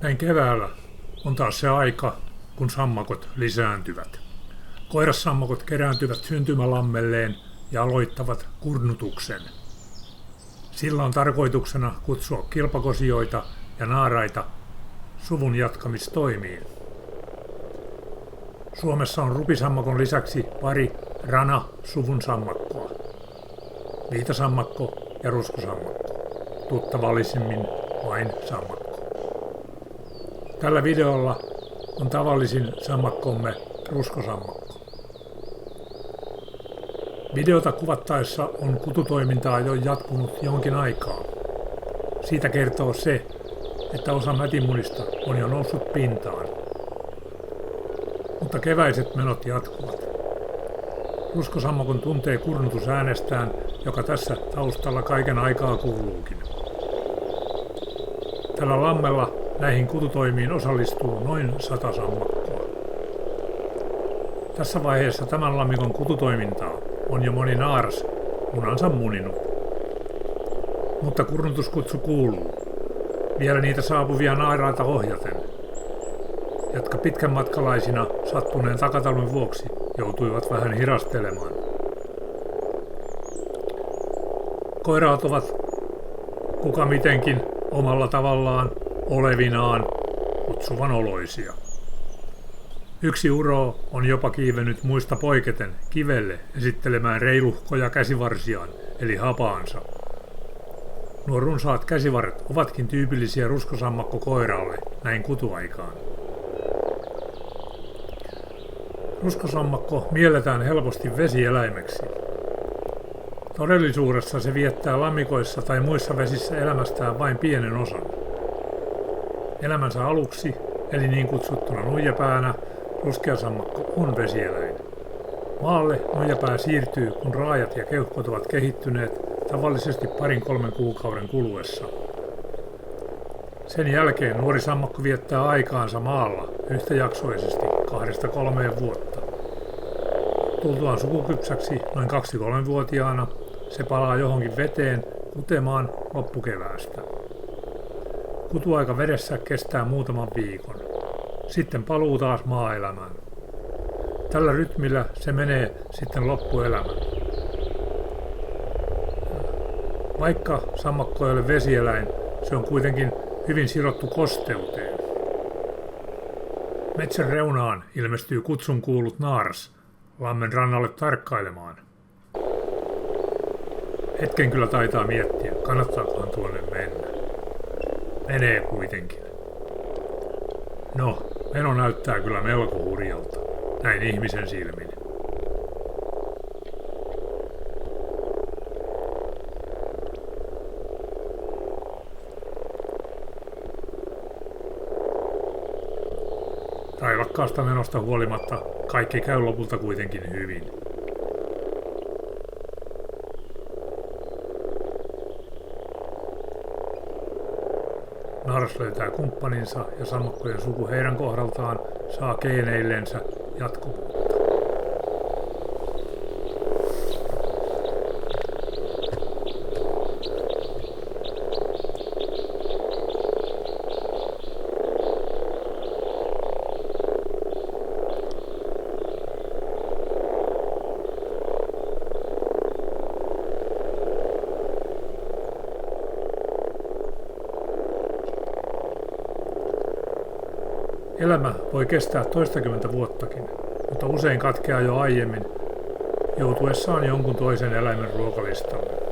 Näin keväällä on taas se aika, kun sammakot lisääntyvät. Koirassammakot kerääntyvät syntymälammelleen ja aloittavat kurnutuksen. Sillä on tarkoituksena kutsua kilpakosioita ja naaraita suvun jatkamistoimiin. Suomessa on rupisammakon lisäksi pari rana-suvun sammakkoa. Viitasammakko ja ruskosammakko. Tuttavallisimmin vain sammakko. Tällä videolla on tavallisin sammakkomme ruskosammakko. Videota kuvattaessa on kututoimintaa jo jatkunut jonkin aikaa. Siitä kertoo se, että osa mätimunista on jo noussut pintaan. Mutta keväiset menot jatkuvat. Ruskosammakon tuntee kurnutusäänestään, joka tässä taustalla kaiken aikaa kuuluukin. Tällä lammella näihin kututoimiin osallistuu noin 100 sammakkoa. Tässä vaiheessa tämän lammikon kututoimintaa on jo moni naaras munansa muninut. Mutta kurnutuskutsu kuuluu, vielä niitä saapuvia naaraita ohjaten, jotka pitkänmatkalaisina sattuneen takatalven vuoksi joutuivat vähän hirastelemaan. Koiraat ovat kuka mitenkin omalla tavallaan olevinaan kutsuvan oloisia. Yksi uro on jopa kiivennyt muista poiketen kivelle esittelemään reiluhkoja käsivarsiaan, eli hapaansa. Nuo runsaat käsivarret ovatkin tyypillisiä ruskosammakko-koiralle näin kutuaikaan. Ruskosammakko mielletään helposti vesieläimeksi. Todellisuudessa se viettää lammikoissa tai muissa vesissä elämästään vain pienen osan. Elämänsä aluksi, eli niin kutsuttuna nuijapäänä, ruskeasammakko on vesieläin. Maalle nuijapää siirtyy, kun raajat ja keuhkot ovat kehittyneet tavallisesti 2-3 kuukauden kuluessa. Sen jälkeen nuori sammakko viettää aikaansa maalla yhtäjaksoisesti 2-3 vuotta. Tultuaan sukukypsäksi noin 2-3-vuotiaana se palaa johonkin veteen kutemaan loppukeväästä. Kutuaika vedessä kestää muutaman viikon. Sitten paluu taas maaelämään. Tällä rytmillä se menee sitten loppuelämän. Vaikka sammakko ei ole vesieläin, se on kuitenkin hyvin sidottu kosteuteen. Metsän reunaan ilmestyy kutsun kuullut naaras lammen rannalle tarkkailemaan. Hetken kyllä taitaa miettiä, kannattaakohan tuonne mennä. Menee kuitenkin. No, meno näyttää kyllä melko hurjalta, näin ihmisen silmin. Railakkaasta menosta huolimatta kaikki käy lopulta kuitenkin hyvin. Naaras löytää kumppaninsa ja sammakkojen suku heidän kohdaltaan saa geeneillensä jatkuvuutta. Elämä voi kestää toistakymmentä vuottakin, mutta usein katkeaa jo aiemmin joutuessaan jonkun toisen eläimen ruokalistalle.